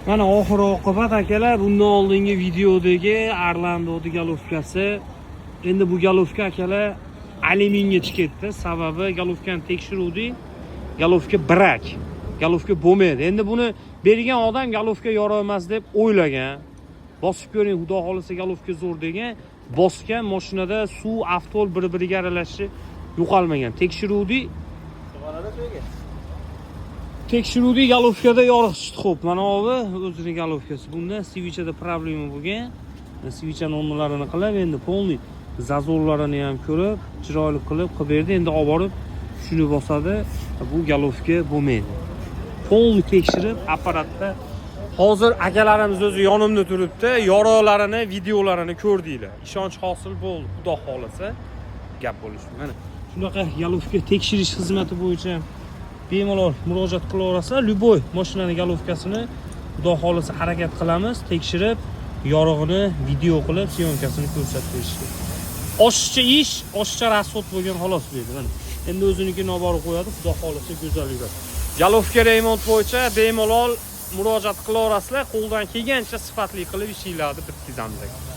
Mana oxir oqibat akalar, bundan oldingi videodagi Arlando'ning galovkasi. Endi bu galovka akalar alyuminga chiqibdi. Sababi galovkani tekshiruvdik. Galovka brak. Galovka bo'lmaydi. Endi buni bergan odam galovka yoramas deb o'ylagan. Bosib ko'ring, xudo xolisa galovka zo'r degan. Bosgan mashinada suv, avtol bir-biriga aralashishi yo'qolmagan. Tekshiruvdik galovkada yorug' chiqdi. Xo'p, mana bu o'zining galovkasi. Bunda svichada problema bo'lgan. Svichani o'rnlarini qilib, endi polniy zazorlarini ham ko'rib, chiroyli qilib berdi. Endi olib borib shuni bosadi. Bu galovka bo'lmaydi. Polniy tekshirib, apparatda hozir akalarimiz o'zi yonimda turibdi. Yorug'larini, videolarini ko'rdinglar. Ishonch hosil bo'ldi, xudo xolasa gap bo'lishi. Mana shunaqa galovka tekshirish xizmati bo'yicha bemalol murojaat qilaverasizlar. Любой mashinani galovkasini xudo xolasa harakat qilamiz, tekshirib, yorug'ini video qilib, syomkasini ko'rsatib berishga. Oshiqcha ish, oshiqcha rasxod bo'lgan xolos bu yerda. Mana endi o'zinikini olib borib qo'yadi, xudo xolasa go'zal yuradi. Galovka remont bo'yicha bemalol murojaat qilaverasizlar, qo'ldan kelgancha sifatli qilib ishinglarni bitkazamiz.